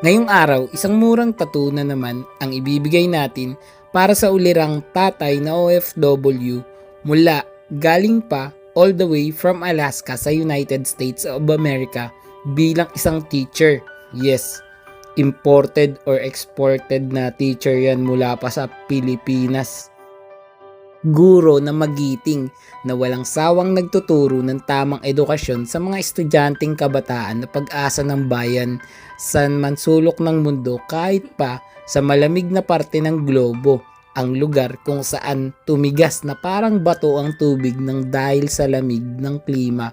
Ngayong araw, isang murang tattoo na naman ang ibibigay natin para sa ulirang tatay na OFW mula galing pa all the way from Alaska sa United States of America bilang isang teacher. Yes, imported or exported na teacher yan mula pa sa Pilipinas. Guro na magiting na walang sawang nagtuturo ng tamang edukasyon sa mga estudyanteng kabataan na pag-asa ng bayan sa mansulok ng mundo kahit pa sa malamig na parte ng globo, ang lugar kung saan tumigas na parang bato ang tubig ng dahil sa lamig ng klima.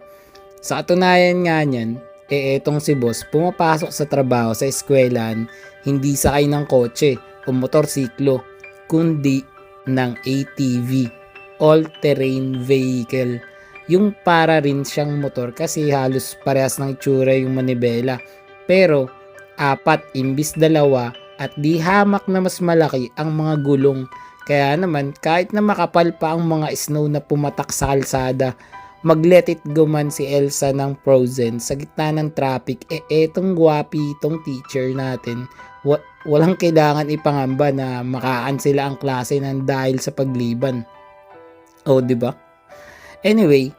Sa katunayan nga niyan, etong si boss pumapasok sa trabaho sa eskwelahan hindi sakay ng kotse o motorsiklo kundi ng ATV, all-terrain vehicle. Yung para rin siyang motor kasi halos parehas ng itsura yung manibela. Pero apat imbis dalawa at di hamak na mas malaki ang mga gulong. Kaya naman kahit na makapal pa ang mga snow na pumatak sa kalsada, mag-let it go man si Elsa ng Frozen sa gitna ng traffic, etong gwapi itong teacher natin. Walang kailangan ipangamba na makaan sila ang klase ng dahil sa pagliban. O, di ba? Anyway,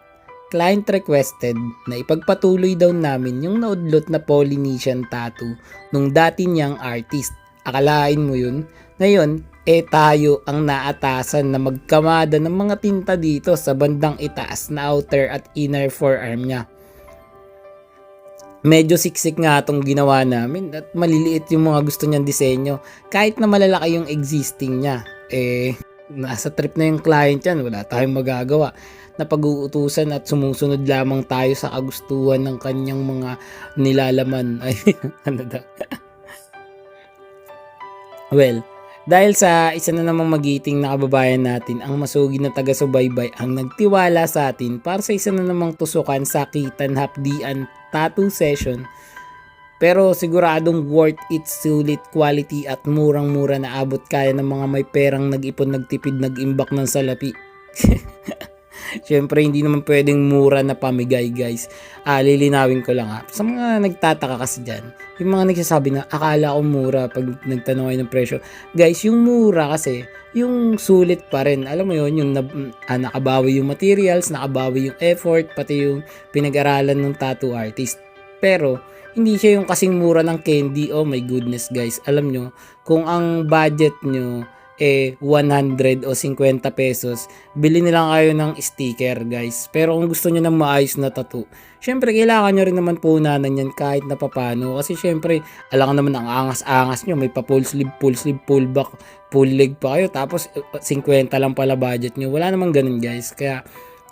client requested na ipagpatuloy daw namin yung naudlot na Polynesian tattoo nung dati niyang artist. Akalain mo yun? Ngayon, tayo ang naatasan na magkamada ng mga tinta dito sa bandang itaas na outer at inner forearm niya. Medyo siksik nga itong ginawa namin at maliliit yung mga gusto niyang disenyo. Kahit na malalaki yung existing niya, nasa trip na yung client yan, wala tayong magagawa. Napag-uutusan at sumusunod lamang tayo sa kagustuhan ng kanyang mga nilalaman. Ay, ano daw? Well, dahil sa isa na namang magiting na kababayan natin, ang masugi na taga-subaybay ang nagtiwala sa atin para sa isa na namang tusukan, sakitan, hapdian, tattoo session. Pero siguradong worth it, sulit, quality at murang-mura na abot kaya ng mga may perang nag-ipon, nagtipid, nag-imbak ng salapi. Siyempre, hindi naman pwedeng mura na pamigay, guys. Lilinawin ko lang sa mga nagtataka kasi dyan, yung mga nagsasabi na akala ko mura pag nagtanong kayo ng presyo. Guys, yung mura kasi, yung sulit pa rin. Alam mo yun, yung nakabawi yung materials, nakabawi yung effort, pati yung pinag-aralan ng tattoo artist. Pero, hindi siya yung kasing mura ng candy. Oh my goodness, guys. Alam nyo, kung ang budget nyo 100 o 50 pesos, bili nilang kayo ng sticker, guys. Pero kung gusto niyo ng maayos na tattoo, syempre kailangan nyo rin naman punanan yan kahit na papano. Kasi syempre, alam naman ang angas-angas nyo, may pa full sleeve, full back, full leg pa kayo. Tapos 50 lang pala budget nyo. Wala naman ganun, guys. Kaya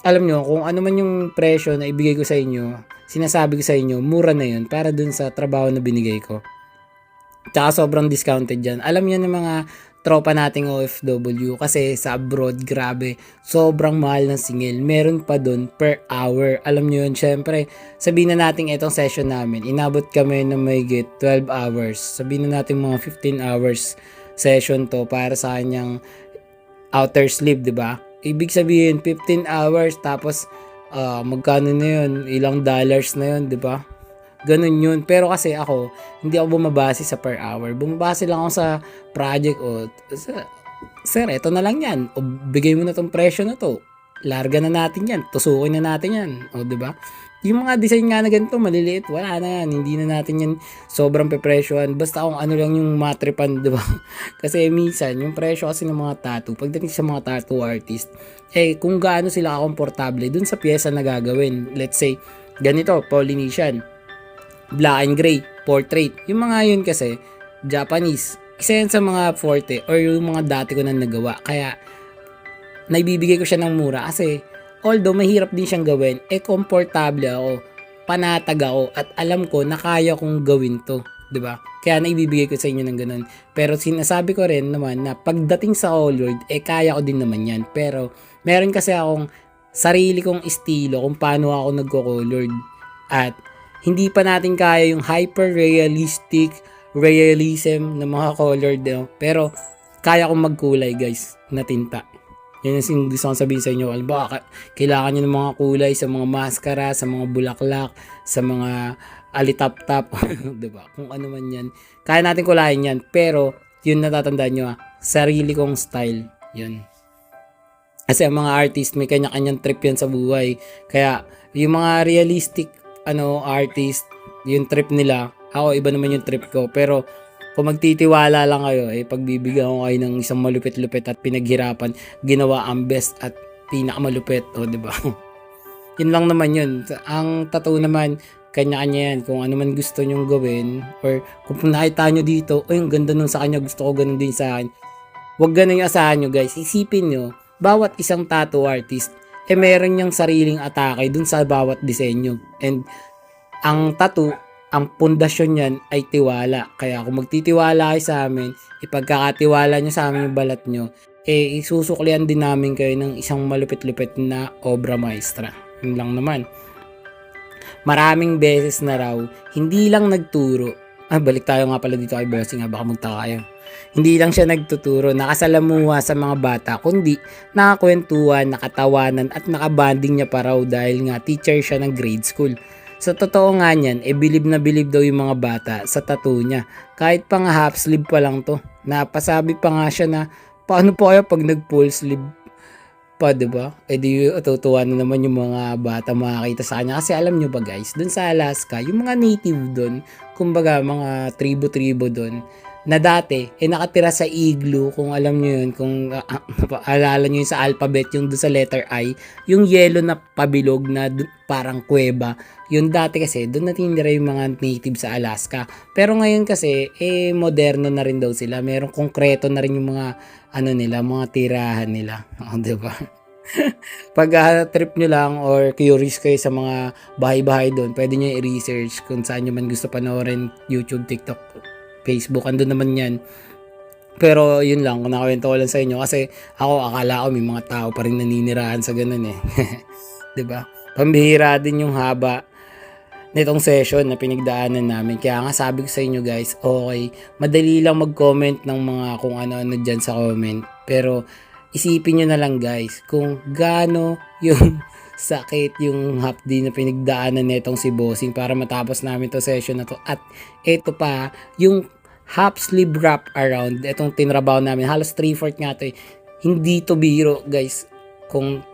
alam nyo, kung ano man yung presyo na ibigay ko sa inyo, sinasabi ko sa inyo, mura na yun para dun sa trabaho na binigay ko. Tsaka sobrang discounted dyan. Alam nyo ng mga tropa nating OFW kasi sa abroad, grabe, sobrang mahal ng singil. Meron pa dun per hour. Alam nyo yun, syempre, sabihin na natin itong session namin, inabot kami na may 12 hours. Sabihin na natin mga 15 hours session to para sa kanyang outer sleeve, di ba? Ibig sabihin, 15 hours, tapos magkano na yun? Ilang dollars na yun, di ba? Ganun yun. Pero kasi ako, hindi ako bumabase sa per hour. Bumabase lang ako sa project o, sir, eto na lang yan. O, bigay mo na tong presyo na to. Larga na natin yan. Tusukin na natin yan. O, diba? Yung mga design nga na ganito, maliliit, wala na yan. Hindi na natin yan sobrang pepresyohan. Basta kung ano lang yung matripan, diba? Kasi minsan, yung presyo kasi ng mga tattoo, pagdating sa mga tattoo artist, kung gaano sila komportable dun sa pyesa na gagawin. Let's say, ganito, Polynesian, black and gray, portrait. Yung mga yun kasi, Japanese. Isa yan sa mga forte or yung mga dati ko na nagawa. Kaya, naibibigay ko siya ng mura kasi, although mahirap din siyang gawin, komportable ako, panatag ako, at alam ko na kaya kong gawin to. 'Di ba? Kaya naibibigay ko sa inyo ng ganun. Pero sinasabi ko rin naman na pagdating sa colored, kaya ko din naman yan. Pero, meron kasi akong sarili kong estilo kung paano ako nagko-colored. At, hindi pa natin kaya yung hyper-realistic realism ng mga colored. Pero, kaya kong magkulay, guys, na tinta. Yan yung gusto kong sabihin sa inyo. Alba, kailangan nyo ng mga kulay sa mga maskara, sa mga bulaklak, sa mga alitap-tap, 'di ba? Kung ano man 'yan. Kaya natin kulayan 'yan, pero yun natatandaan nyo sarili kong style. Yun. Kasi ang mga artist may kanya-kanyang trip yan sa buhay. Kaya yung mga realistic artist, yung trip nila, ako iba naman yung trip ko. Pero kung magtitiwala lang kayo, pagbibigyan ko kayo ng isang malupit-lupit at pinaghirapan, ginawa ang best at pinakamalupit, di ba? Yun lang naman yun. Ang tattoo naman, kanya-kanya yan. Kung ano man gusto nyong gawin, or kung nakita nyo dito, ang ganda nun sa kanya, gusto ko ganun din sa akin. Huwag ganun yung asahan nyo, guys. Isipin nyo, bawat isang tattoo artist, meron niyang sariling atake dun sa bawat disenyo. And ang tattoo, ang pundasyon niyan ay tiwala. Kaya kung magtitiwala kayo sa amin, ipagkakatiwala nyo sa amin yung balat nyo, isusuklian din namin kayo ng isang malupit-lupit na obra maestra. Yun lang naman. Maraming beses na raw, hindi lang nagturo. Balik tayo nga pala dito kay Bossing, baka magtaka kayo. Hindi lang siya nagtuturo, nakasalamuha sa mga bata, kundi nakakwentuhan, nakatawanan at nakabanding niya pa raw dahil nga teacher siya ng grade school. Sa totoo nga niyan, bilib na bilib daw yung mga bata sa tattoo niya. Kahit pa nga half sleeve pa lang to. Napasabi pa nga siya na, paano po kaya pag nag-full sleeve pa, diba? Di tutuwa na naman yung mga bata makakita sa kanya. Kasi alam nyo ba guys, dun sa Alaska, yung mga native dun, kumbaga mga tribo-tribo dun, na dati, nakatira sa igloo, kung alam nyo yun, kung alala nyo yun sa alphabet, yung doon sa letter I, yung yellow na pabilog na parang kuweba, yun dati kasi, doon natinira yung mga native sa Alaska. Pero ngayon kasi, moderno na rin daw sila, merong konkreto na rin yung mga, mga tirahan nila. Diba? Pag trip nyo lang or curious kayo sa mga bahay-bahay doon, pwede nyo i-research kung saan nyo man gusto panoorin, YouTube, TikTok, Facebook, andun naman yan. Pero yun lang, kung nakawento ko lang sa inyo kasi ako akala ko may mga tao pa rin naninirahan sa ganun eh. 'Di ba? Pambihira din yung haba nitong session na pinagdaanan namin. Kaya nga sabi ko sa inyo guys, okay, madali lang mag-comment ng mga kung ano-ano dyan sa comment. Pero isipin nyo na lang guys, kung gaano yung sakit yung hapdi na pinagdaanan nitong si Bossing para matapos namin to session na to. At ito pa, yung half sleeve wrap around, itong tinrabaho namin, halos 3/4 nga to eh. Hindi to biro guys. Kung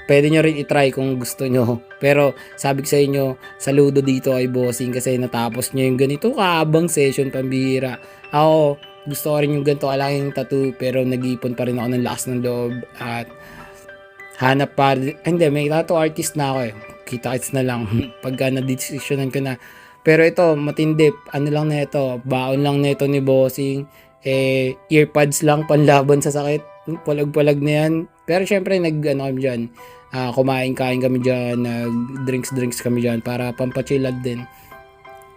pwede nyo rin itry kung gusto nyo. Pero sabi ko sa inyo, saludo dito kay Bossing kasi natapos nyo yung ganito kaabang session, pambihira. Ako, gusto ko rin yung ganito kalaking tattoo pero nag-iipon pa rin ako ng lakas ng loob at hanap pa, hindi, may tattoo artist na ako eh. Kita-kits na lang pagka na-decisionan ko na. Pero ito, matindi, lang na ito, baon lang na ito ni Bossing. Earpods lang, panlaban sa sakit. Palag-palag na yan. Pero syempre, kami dyan. Kumain-kain kami dyan, nag-drinks kami dyan para pampachillad din.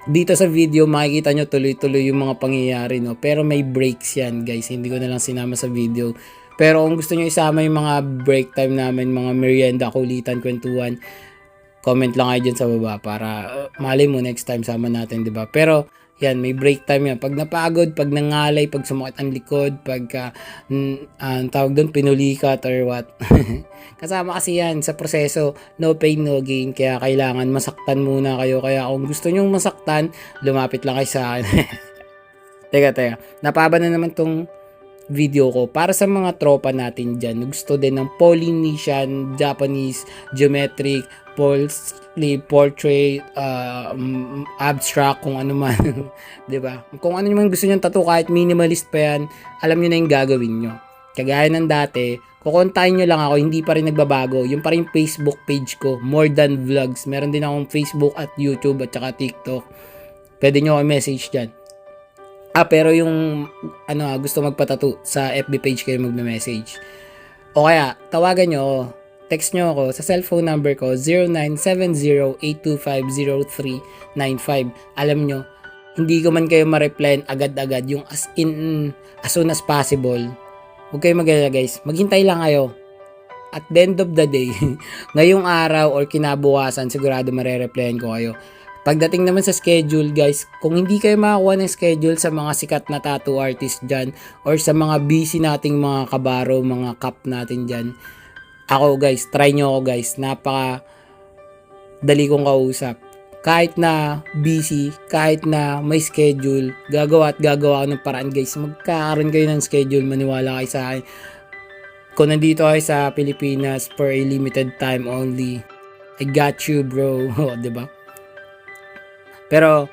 Dito sa video, makikita nyo tuloy-tuloy yung mga pangyayari, no? Pero may breaks yan, guys. Hindi ko na lang sinama sa video. Pero kung gusto nyo isama yung mga break time namin, mga merienda, kulitan, kwentuhan, comment lang kayo dyan sa baba para malay mo next time sama natin, 'di ba? Pero yan, may break time yan. Pag napagod, pag nangalay, pag sumakit ang likod, pag tawag doon, pinulikat or what. Kasama kasi yan sa proseso, no pain, no gain. Kaya kailangan masaktan muna kayo. Kaya kung gusto nyong masaktan, lumapit lang kayo sa akin. Teka. Napaba na naman tong video ko para sa mga tropa natin dyan. Gusto din ng Polynesian, Japanese, geometric, portrait, abstract, kung ano man. 'Di ba? Kung ano man gusto niyo tattoo, kahit minimalist pa yan, alam niyo na yung gagawin niyo. Kagaya ng dati, kukontakin niyo lang ako, hindi pa rin nagbabago. Yung pa rin Facebook page ko, More Than Vlogs. Meron din akong Facebook at YouTube at saka TikTok. Pwede niyo ako message diyan. Pero yung gusto magpatattoo, sa FB page kayo magme-message. O kaya, tawagan nyo, text nyo ako sa cellphone number ko, 0970-825-0395. Alam nyo, hindi ko man kayo ma-replyan agad-agad, yung as soon as possible. Huwag kayo mag-alala guys, maghintay lang kayo. At the end of the day, ngayong araw or kinabukasan, sigurado mare-replyan ko kayo. Pagdating naman sa schedule guys, kung hindi kayo makakuha ng schedule sa mga sikat na tattoo artist dyan or sa mga busy nating mga kabaro, mga kap natin dyan, ako guys, try nyo ako guys, napaka dali kong kausap. Kahit na busy, kahit na may schedule, gagawa ako ng paraan guys. Magkakaroon kayo ng schedule, maniwala kayo sa akin. Kung nandito kayo sa Pilipinas for a limited time only, I got you bro. Diba? Pero,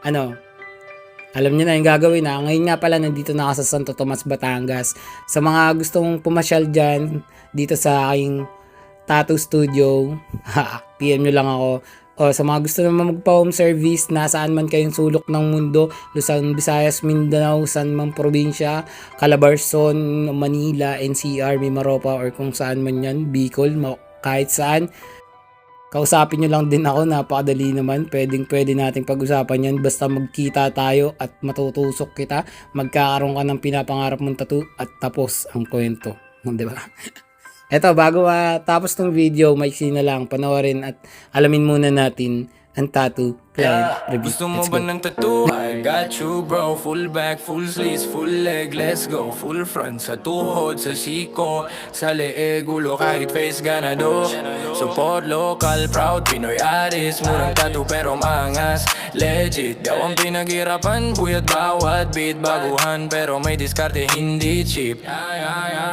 alam niyo na yung gagawin na. Ngayon nga pala, nandito na ako sa Santo Tomas, Batangas. Sa mga gustong pumasyal dyan, dito sa aking tattoo studio, PM nyo lang ako. O sa mga gusto naman magpa-home service, nasaan man kayong sulok ng mundo, Luzon, Visayas, Mindanao, saan man probinsya, Calabarzon, Manila, NCR, Mimaropa, or kung saan man yan, Bicol, kahit saan. Kausapin nyo lang din ako, napakadali naman. Pwede nating pag-usapan yan. Basta magkita tayo at matutusok kita. Magkakaroon ka ng pinapangarap mong tattoo at tapos ang kwento. Diba? Eto, bago tapos tong video, maiksi na lang, panoorin at alamin muna natin ang tattoo client review. Gusto mo ba ng tattoo? I got you bro. Full back, full sleeves, full leg, let's go. Full front, sa tuhod, sa siko, sa leeg, ulo, kahit face ganado. Support local, proud Pinoy artist. Murang tattoo pero maangas, legit. Daw ang pinaghirapan, buyat bawat beat. Baguhan pero may diskarte, hindi cheap.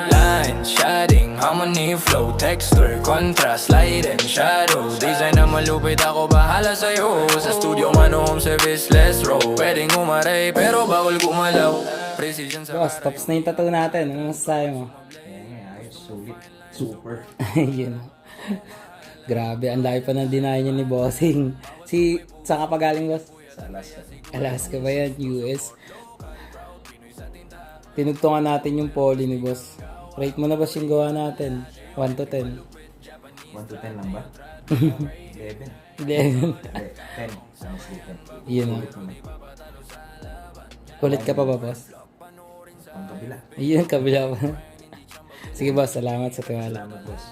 Line, shading, harmony, flow, texture, contrast, light and shadow. Design na malupit, ako bahala sa'yo. Sa studio man o home service, let's roll. Pwedeng umaray pero bawal gumalaw. Precision sa Boss, tapos na yung tattoo natin. Ano masasabi mo? Ayos, sulit. Super. Yun. Grabe, ang laki pa ng deny niya ni Bossing. Saan ka pa galing, boss? Sa Alaska. Alaska ba yan? US? Tinugtungan natin yung poly ni boss. Rate mo na boss yung gawa natin? 1 to 10. 1 to 10 lang ba? 11. 11. 10. Sounds like 10. Yun o. Kulit ka pa ba, boss? Ang kabila. Yun, kabila pa. Sige boss, salamat sa tiwala. Salamat, boss.